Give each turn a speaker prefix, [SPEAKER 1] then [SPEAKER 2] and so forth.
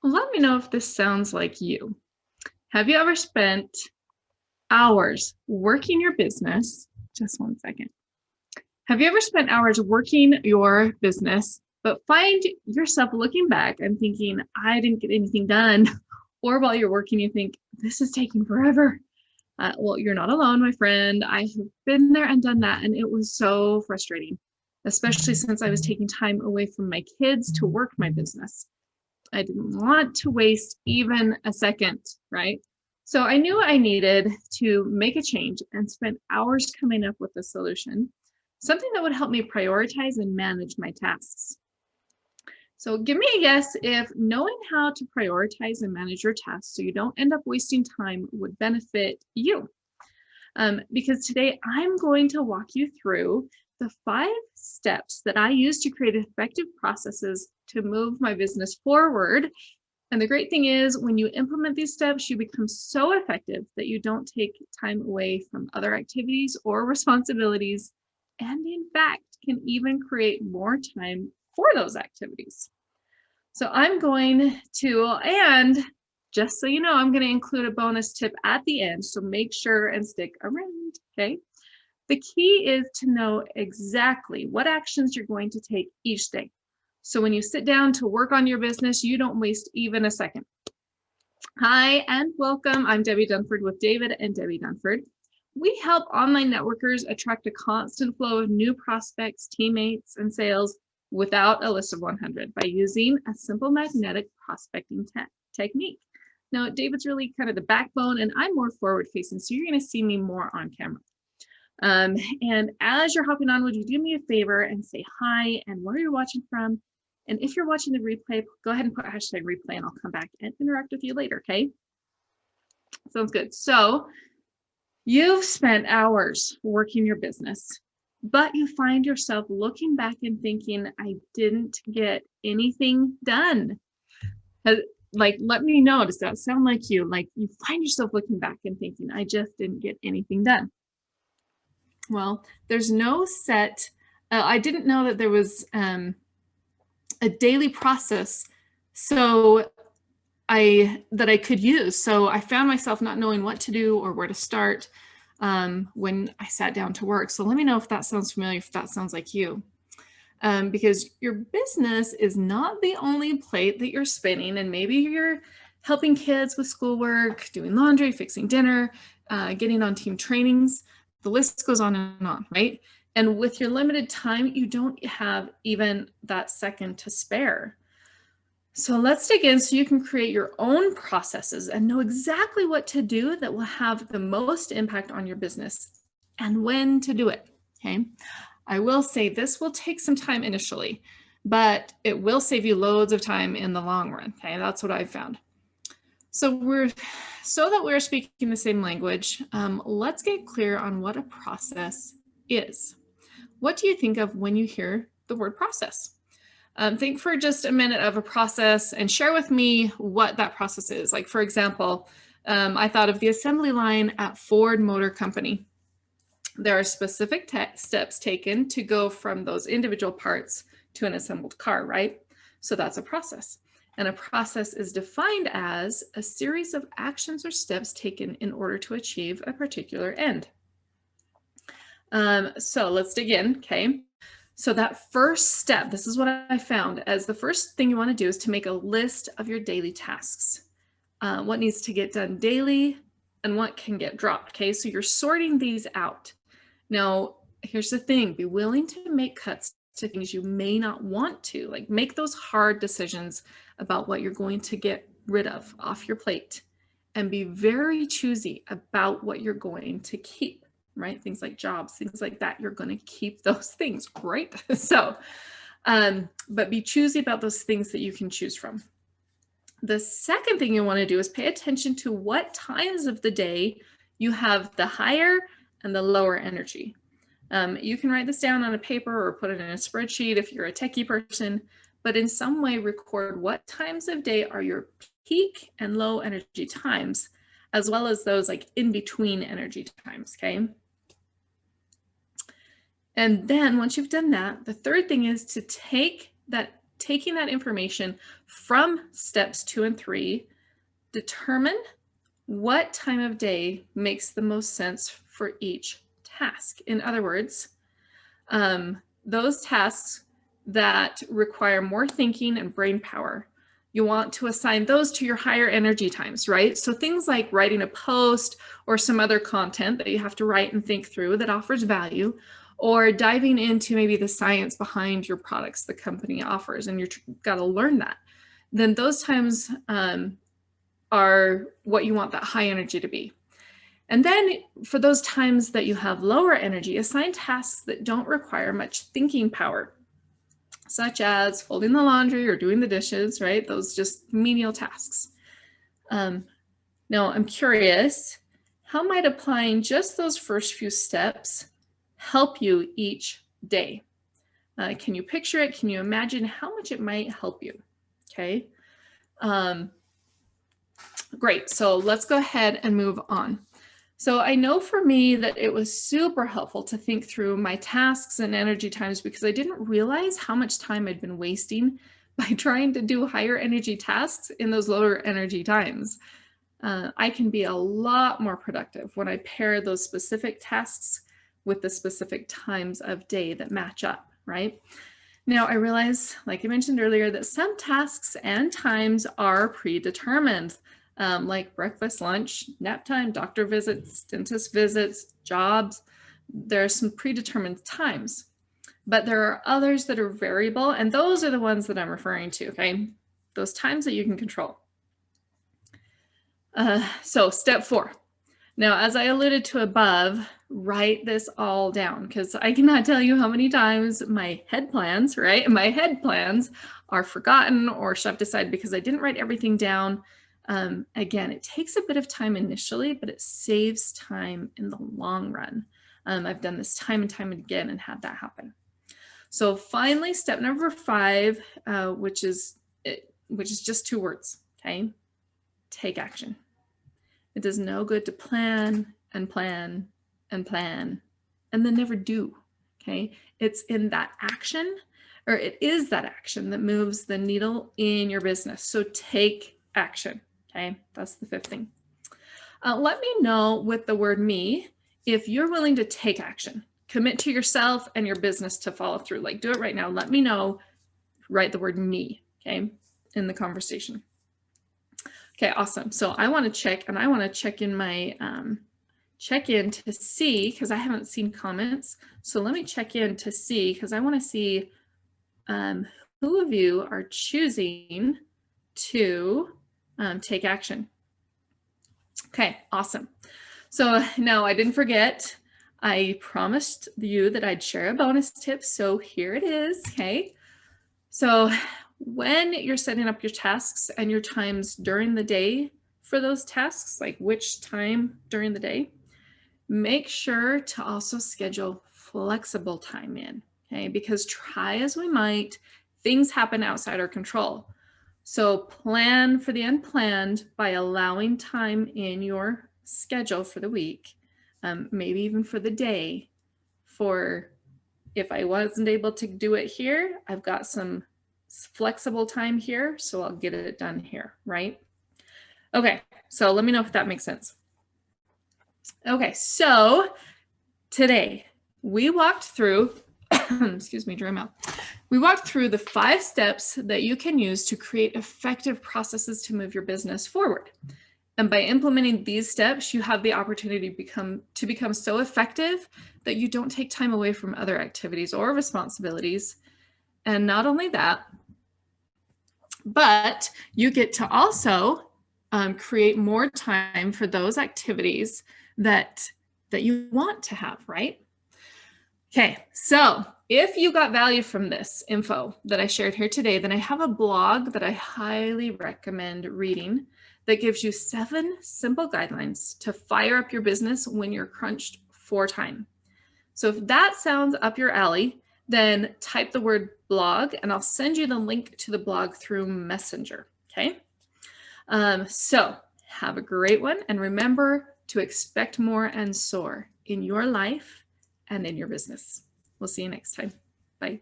[SPEAKER 1] Let me know if this sounds like you. Have you ever spent hours working your business? Just one second. Have you ever spent hours working your business, but find yourself looking back and thinking, I didn't get anything done? Or while you're working, you think, this is taking forever. Well, you're not alone, my friend. I have been there and done that, and it was so frustrating, especially since I was taking time away from my kids to work my business. I didn't want to waste even a second, right? So I knew I needed to make a change and spent hours coming up with a solution, something that would help me prioritize and manage my tasks. So give me a guess if knowing how to prioritize and manage your tasks so you don't end up wasting time would benefit you. Because today I'm going to walk you through the 5 steps that I use to create effective processes to move my business forward. And the great thing is, when you implement these steps, you become so effective that you don't take time away from other activities or responsibilities, and in fact, can even create more time for those activities. So I'm going to, and just so you know, I'm going to include a bonus tip at the end. So make sure and stick around, okay? The key is to know exactly what actions you're going to take each day. So when you sit down to work on your business, you don't waste even a second. Hi and welcome. I'm Debbie Dunford with David and Debbie Dunford. We help online networkers attract a constant flow of new prospects, teammates, and sales without a list of 100 by using a simple magnetic prospecting technique. Now, David's really kind of the backbone, and I'm more forward-facing, so you're going to see me more on camera. And as you're hopping on, would you do me a favor and say hi and where you're watching from? And if you're watching the replay, go ahead and put hashtag replay and I'll come back and interact with you later, okay? Sounds good. So you've spent hours working your business, but you find yourself looking back and thinking, I didn't get anything done. Like, let me know, does that sound like you? Like you find yourself looking back and thinking, I just didn't get anything done. Well, there's no set, I didn't know that there was a daily process that I could use. So I found myself not knowing what to do or where to start when I sat down to work. So let me know if that sounds familiar, if that sounds like you. Because your business is not the only plate that you're spinning, and maybe you're helping kids with schoolwork, doing laundry, fixing dinner, getting on team trainings. The list goes on and on, right? And with your limited time, you don't have even that second to spare. So let's dig in so you can create your own processes and know exactly what to do that will have the most impact on your business and when to do it, okay? I will say this will take some time initially, but it will save you loads of time in the long run, okay? That's what I've found. So that we're speaking the same language, let's get clear on what a process is. What do you think of when you hear the word process? Think for just a minute of a process and share with me what that process is. Like, for example, I thought of the assembly line at Ford Motor Company. There are specific steps taken to go from those individual parts to an assembled car, right? So that's a process. And a process is defined as a series of actions or steps taken in order to achieve a particular end. So let's dig in, okay? So that first step, this is what I found, as the first thing you want to do is to make a list of your daily tasks. What needs to get done daily and what can get dropped, okay? So you're sorting these out. Now, here's the thing, be willing to make cuts to things you may not want to, like make those hard decisions about what you're going to get rid of off your plate, and be very choosy about what you're going to keep, right? Things like jobs, things like that, you're going to keep those things, right? So, but be choosy about those things that you can choose from. The second thing you want to do is pay attention to what times of the day you have the higher and the lower energy. You can write this down on a paper or put it in a spreadsheet if you're a techie person, but in some way record what times of day are your peak and low energy times, as well as those like in between energy times, okay? And then once you've done that, the third thing is to take that taking that information from steps 2 and 3, determine what time of day makes the most sense for each task. In other words, those tasks that require more thinking and brain power, you want to assign those to your higher energy times, right? So things like writing a post or some other content that you have to write and think through that offers value, or diving into maybe the science behind your products the company offers, and you've got to learn that, then those times are what you want that high energy to be. And then for those times that you have lower energy, assign tasks that don't require much thinking power, such as folding the laundry or doing the dishes, right? Those just menial tasks. Now I'm curious, how might applying just those first few steps help you each day? Can you picture it? Can you imagine how much it might help you? Okay. Great. So let's go ahead and move on. So I know for me that it was super helpful to think through my tasks and energy times, because I didn't realize how much time I'd been wasting by trying to do higher energy tasks in those lower energy times. I can be a lot more productive when I pair those specific tasks with the specific times of day that match up, right? Now I realize, like I mentioned earlier, that some tasks and times are predetermined. Like breakfast, lunch, nap time, doctor visits, dentist visits, jobs. There are some predetermined times, but there are others that are variable, and those are the ones that I'm referring to, okay? Those times that you can control. So step 4. Now, as I alluded to above, write this all down, because I cannot tell you how many times my head plans, right? My head plans are forgotten or shoved aside because I didn't write everything down. Again, it takes a bit of time initially, but it saves time in the long run. I've done this time and time again and had that happen. So finally, step number 5, which is just 2 words, okay? Take action. It does no good to plan and plan and plan and then never do, okay? It's in that action, or it is that action that moves the needle in your business. So take action. Okay, that's the 5th thing. Let me know with the word me if you're willing to take action. Commit to yourself and your business to follow through. Like, do it right now. Let me know. Write the word me, okay, in the conversation. Okay, awesome. So I want to check, and I want to check in my check in to see, because I haven't seen comments. So let me check in to see, because I want to see who of you are choosing to take action. Okay, awesome. So now I didn't forget, I promised you that I'd share a bonus tip. So here it is, okay? So when you're setting up your tasks and your times during the day for those tasks, like which time during the day, make sure to also schedule flexible time in, okay? Because try as we might, things happen outside our control. So plan for the unplanned by allowing time in your schedule for the week, maybe even for the day, for if I wasn't able to do it here, I've got some flexible time here, so I'll get it done here, right? Okay, so let me know if that makes sense. Okay, so today we walked through, excuse me, dry mouth. We walked through the 5 steps that you can use to create effective processes to move your business forward. And by implementing these steps, you have the opportunity to become so effective that you don't take time away from other activities or responsibilities. And not only that, but you get to also create more time for those activities that you want to have, right? Okay, so if you got value from this info that I shared here today, then I have a blog that I highly recommend reading that gives you 7 simple guidelines to fire up your business when you're crunched for time. So if that sounds up your alley, then type the word blog and I'll send you the link to the blog through Messenger, okay? So have a great one, and remember to expect more and soar in your life and in your business. We'll see you next time. Bye.